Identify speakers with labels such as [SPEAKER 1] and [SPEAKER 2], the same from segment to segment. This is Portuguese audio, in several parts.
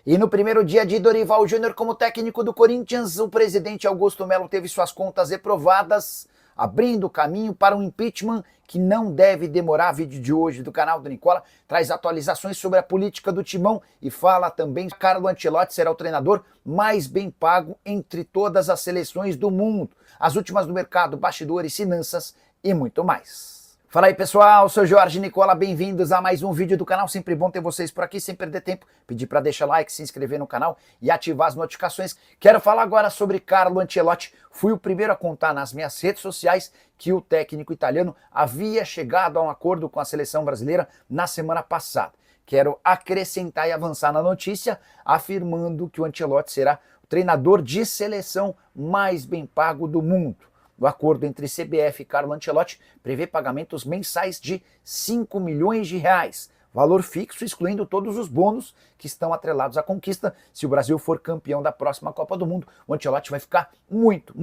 [SPEAKER 1] E no primeiro dia de Dorival Júnior como técnico do Corinthians, o presidente Augusto Melo teve suas contas reprovadas, abrindo caminho para um impeachment que não deve demorar. Vídeo de hoje do canal do Nicola traz atualizações sobre a política do Timão e fala também que Carlo Ancelotti será o treinador mais bem pago entre todas as seleções do mundo. As últimas do mercado, bastidores, finanças e muito mais. Fala aí pessoal, sou Jorge Nicola, bem-vindos a mais um vídeo do canal, sempre bom ter vocês por aqui, sem perder tempo, pedir para deixar like, se inscrever no canal e ativar as notificações. Quero falar agora sobre Carlo Ancelotti, fui o primeiro a contar nas minhas redes sociais que o técnico italiano havia chegado a um acordo com a seleção brasileira na semana passada. Quero acrescentar e avançar na notícia, afirmando que o Ancelotti será o treinador de seleção mais bem pago do mundo. O acordo entre CBF e Carlo Ancelotti prevê pagamentos mensais de 5 milhões de reais, valor fixo excluindo todos os bônus que estão atrelados à conquista. Se o Brasil for campeão da próxima Copa do Mundo, o Ancelotti vai ficar muito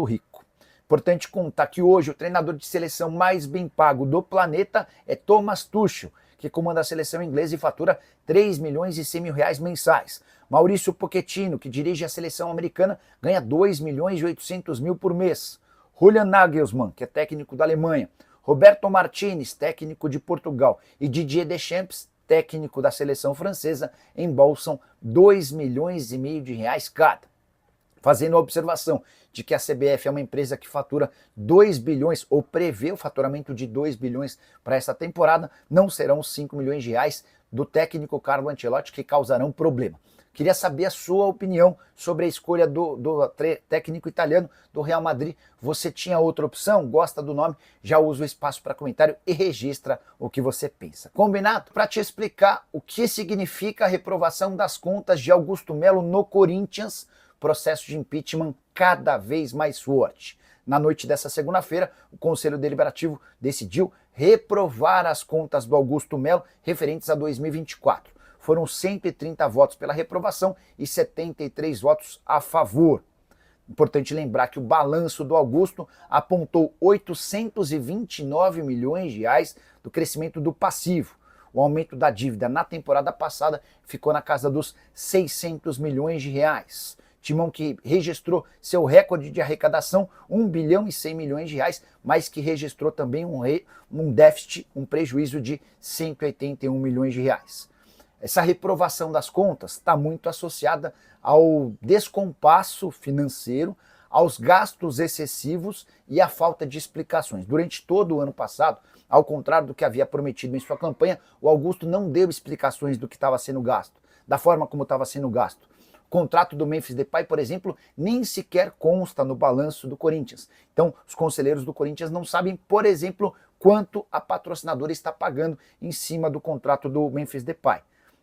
[SPEAKER 1] rico. Importante contar que hoje o treinador de seleção mais bem pago do planeta é Thomas Tuchel, que comanda a seleção inglesa e fatura 3 milhões e 100 mil reais mensais. Maurício Pochettino, que dirige a seleção americana, ganha 2 milhões e 800 mil por mês. Julian Nagelsmann, que é técnico da Alemanha. Roberto Martinez, técnico de Portugal. E Didier Deschamps, técnico da seleção francesa, embolsam 2 milhões e meio de reais cada. Fazendo a observação de que a CBF é uma empresa que fatura 2 bilhões, ou prevê o faturamento de 2 bilhões para essa temporada, não serão os 5 milhões de reais do técnico Carlo Ancelotti que causarão problema. Queria saber a sua opinião sobre a escolha do técnico italiano do Real Madrid. Você tinha outra opção? Gosta do nome? Já usa o espaço para comentário e registra o que você pensa. Combinado? Para te explicar o que significa a reprovação das contas de Augusto Melo no Corinthians, processo de impeachment cada vez mais forte. Na noite dessa segunda-feira, o Conselho Deliberativo decidiu reprovar as contas do Augusto Melo referentes a 2024. Foram 130 votos pela reprovação e 73 votos a favor. Importante lembrar que o balanço do Augusto apontou 829 milhões de reais do crescimento do passivo. O aumento da dívida na temporada passada ficou na casa dos 600 milhões de reais. Timão que registrou recorde de arrecadação, 1 bilhão e 100 milhões de reais, mas que registrou também um déficit, um prejuízo de 181 milhões de reais. Essa reprovação das contas está muito associada ao descompasso financeiro, aos gastos excessivos e à falta de explicações. Durante todo o ano passado, ao contrário do que havia prometido em sua campanha, o Augusto não deu explicações do que estava sendo gasto, da forma como estava sendo gasto. O contrato do Memphis Depay, por exemplo, nem sequer consta no balanço do Corinthians. Então, os conselheiros do Corinthians não sabem, por exemplo, quanto a patrocinadora está pagando em cima do contrato do Memphis Depay.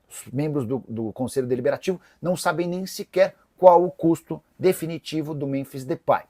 [SPEAKER 1] Os membros do Conselho Deliberativo não sabem nem sequer qual o custo definitivo do Memphis Depay.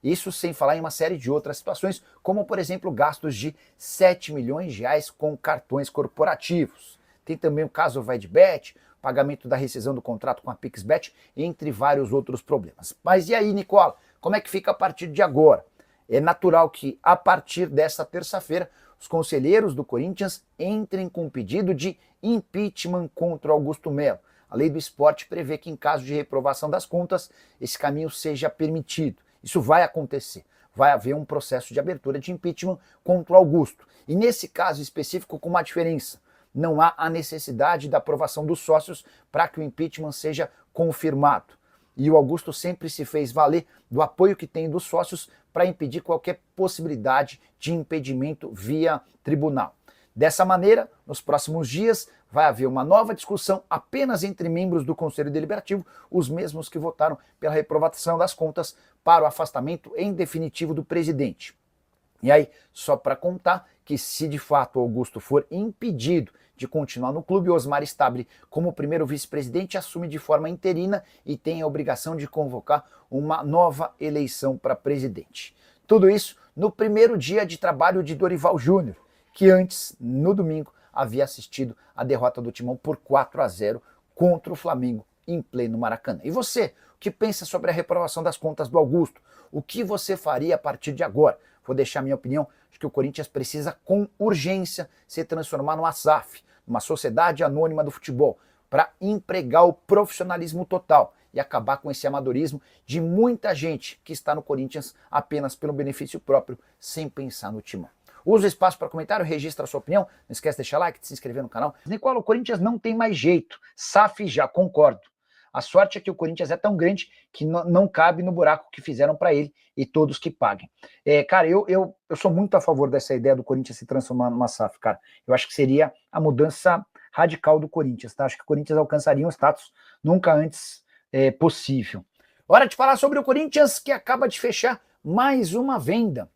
[SPEAKER 1] Isso sem falar em uma série de outras situações, como, por exemplo, gastos de 7 milhões de reais com cartões corporativos. Tem também o caso VaidBet, pagamento da rescisão do contrato com a PixBet, entre vários outros problemas. Mas e aí, Nicola, como é que fica a partir de agora? É natural que, a partir desta terça-feira, os conselheiros do Corinthians entrem com pedido de impeachment contra Augusto Melo. A lei do esporte prevê que, em caso de reprovação das contas, esse caminho seja permitido. Isso vai acontecer. Vai haver um processo de abertura de impeachment contra o Augusto. E nesse caso específico, com uma diferença. Não há a necessidade da aprovação dos sócios para que o impeachment seja confirmado. E o Augusto sempre se fez valer do apoio que tem dos sócios para impedir qualquer possibilidade de impedimento via tribunal. Dessa maneira, nos próximos dias, vai haver uma nova discussão apenas entre membros do Conselho Deliberativo, os mesmos que votaram pela reprovação das contas para o afastamento em definitivo do presidente. E aí, só para contar que se de fato o Augusto for impedido de continuar no clube, Osmar Stabile, como primeiro vice-presidente, assume de forma interina e tem a obrigação de convocar uma nova eleição para presidente. Tudo isso no primeiro dia de trabalho de Dorival Júnior, que antes, no domingo, havia assistido a derrota do Timão por 4-0 contra o Flamengo em pleno Maracanã. E você, o que pensa sobre a reprovação das contas do Augusto? O que você faria a partir de agora? Vou deixar minha opinião. Acho que o Corinthians precisa, com urgência, se transformar numa SAF, uma sociedade anônima do futebol, para empregar o profissionalismo total e acabar com esse amadorismo de muita gente que está no Corinthians apenas pelo benefício próprio, sem pensar no timão. Usa o espaço para comentário, registra a sua opinião, não esquece de deixar like, de se inscrever no canal. Nicola, o Corinthians não tem mais jeito. SAF já, concordo. A sorte é que o Corinthians é tão grande que não cabe no buraco que fizeram para ele e todos que paguem. Cara, eu sou muito a favor dessa ideia do Corinthians se transformar numa SAF, cara. Eu acho que seria a mudança radical do Corinthians, tá? Acho que o Corinthians alcançaria um status nunca antes possível. Hora de falar sobre o Corinthians, que acaba de fechar mais uma venda.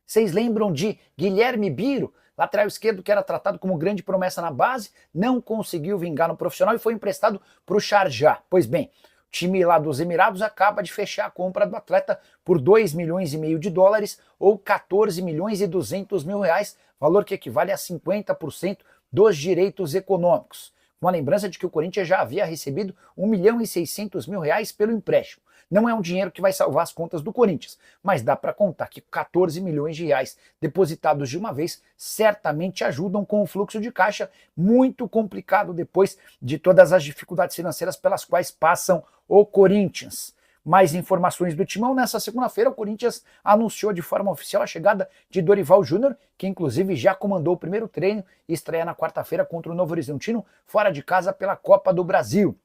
[SPEAKER 1] Vocês lembram de Guilherme Biro, lateral esquerdo que era tratado como grande promessa na base, não conseguiu vingar no profissional e foi emprestado para o Sharjah. Pois bem, o time lá dos Emirados acaba de fechar a compra do atleta por 2,5 milhões de dólares ou 14 milhões e 200 mil reais, valor que equivale a 50% dos direitos econômicos. Uma lembrança de que o Corinthians já havia recebido 1 milhão e 600 mil reais pelo empréstimo. Não é um dinheiro que vai salvar as contas do Corinthians, mas dá para contar que 14 milhões de reais depositados de uma vez certamente ajudam com o fluxo de caixa muito complicado depois de todas as dificuldades financeiras pelas quais passam o Corinthians. Mais informações do Timão. Nessa segunda-feira, o Corinthians anunciou de forma oficial a chegada de Dorival Júnior, que inclusive já comandou o primeiro treino e estreia na quarta-feira contra o Novo Horizontino, fora de casa pela Copa do Brasil.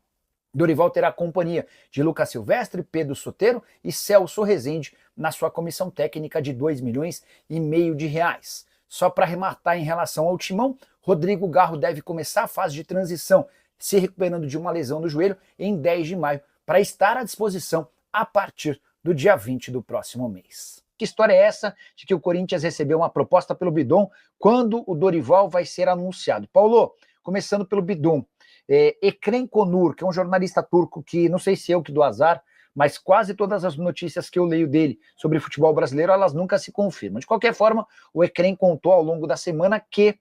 [SPEAKER 1] Dorival terá a companhia de Lucas Silvestre, Pedro Soteiro e Celso Rezende na sua comissão técnica de 2,5 milhões de reais. Só para arrematar em relação ao Timão, Rodrigo Garro deve começar a fase de transição, se recuperando de uma lesão no joelho em 10 de maio, para estar à disposição a partir do dia 20 do próximo mês. Que história é essa de que o Corinthians recebeu uma proposta pelo Bidon quando o Dorival vai ser anunciado? Paulo, começando pelo Bidon. Ekrem Konur, que é um jornalista turco que, não sei se eu que dou azar, mas quase todas as notícias que eu leio dele sobre futebol brasileiro, elas nunca se confirmam. De qualquer forma, o Ekrem contou ao longo da semana que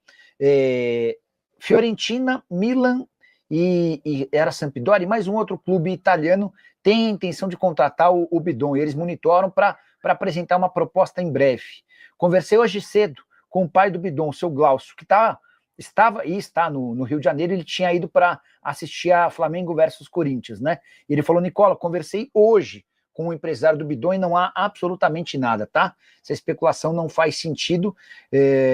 [SPEAKER 1] Fiorentina, Milan e era Sampdoria e mais um outro clube italiano tem a intenção de contratar o Bidon, e eles monitoram para apresentar uma proposta em breve. Conversei hoje cedo com o pai do Bidon, o seu Glaucio, que estava e está no Rio de Janeiro. Ele tinha ido para assistir a Flamengo versus Corinthians, né? E ele falou: Nicola, conversei hoje com o empresário do Bidon e não há absolutamente nada, tá? Essa especulação não faz sentido,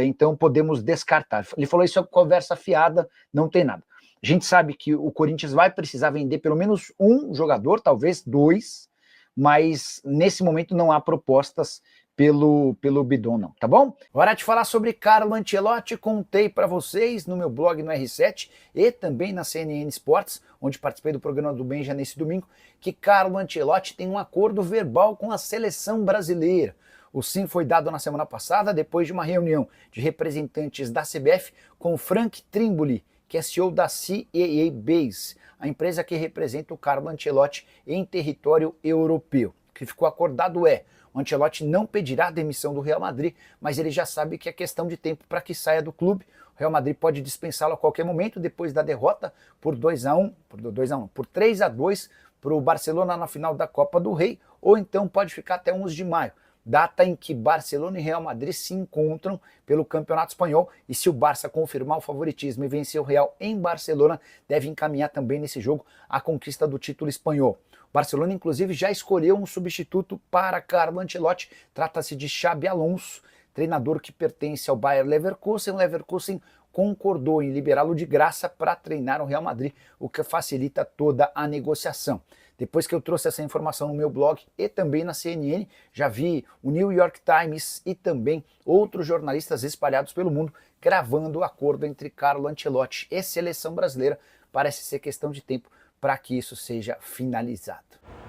[SPEAKER 1] então podemos descartar. Ele falou: isso é conversa fiada, não tem nada. A gente sabe que o Corinthians vai precisar vender pelo menos um jogador, talvez dois, mas nesse momento não há propostas pelo Bidon, não, tá bom? Hora de falar sobre Carlo Ancelotti. Contei para vocês no meu blog no R7 e também na CNN Sports, onde participei do programa do Benja nesse domingo, que Carlo Ancelotti tem um acordo verbal com a seleção brasileira. O sim foi dado na semana passada, depois de uma reunião de representantes da CBF com Frank Trimboli, que é CEO da CAA Base, a empresa que representa o Carlo Ancelotti em território europeu. O que ficou acordado o Ancelotti não pedirá a demissão do Real Madrid, mas ele já sabe que é questão de tempo para que saia do clube. O Real Madrid pode dispensá-lo a qualquer momento depois da derrota por 3-2 para o Barcelona na final da Copa do Rei, ou então pode ficar até 11 de maio, data em que Barcelona e Real Madrid se encontram pelo Campeonato Espanhol, e se o Barça confirmar o favoritismo e vencer o Real em Barcelona, deve encaminhar também nesse jogo a conquista do título espanhol. O Barcelona, inclusive, já escolheu um substituto para Carlo Ancelotti. Trata-se de Xabi Alonso, treinador que pertence ao Bayer Leverkusen. O Leverkusen concordou em liberá-lo de graça para treinar o Real Madrid, o que facilita toda a negociação. Depois que eu trouxe essa informação no meu blog e também na CNN, já vi o New York Times e também outros jornalistas espalhados pelo mundo gravando o acordo entre Carlo Ancelotti e seleção brasileira. Parece ser questão de tempo para que isso seja finalizado.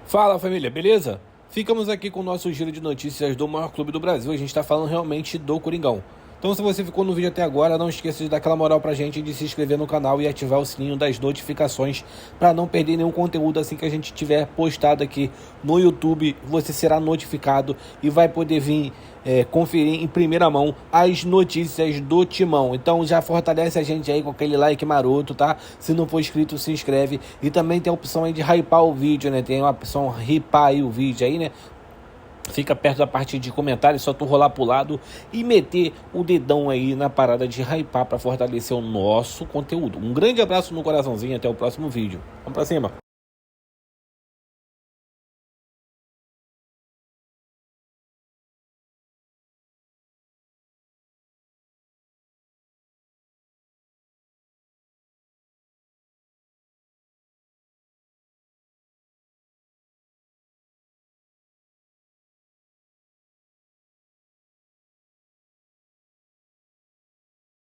[SPEAKER 2] Fala, família, beleza? Ficamos aqui com o nosso giro de notícias do maior clube do Brasil. A gente está falando realmente do Coringão. Então, se você ficou no vídeo até agora, não esqueça de dar aquela moral pra gente, de se inscrever no canal e ativar o sininho das notificações para não perder nenhum conteúdo assim que a gente tiver postado aqui no YouTube. Você será notificado e vai poder vir conferir em primeira mão as notícias do Timão. Então já fortalece a gente aí com aquele like maroto, tá? Se não for inscrito, se inscreve. E também tem a opção aí de hypar o vídeo, né? Tem uma opção hypar aí o vídeo aí, né? Fica perto da parte de comentários, só tu rolar pro lado e meter o dedão aí na parada de hypar para fortalecer o nosso conteúdo. Um grande abraço no coraçãozinho, até o próximo vídeo. Vamos pra cima!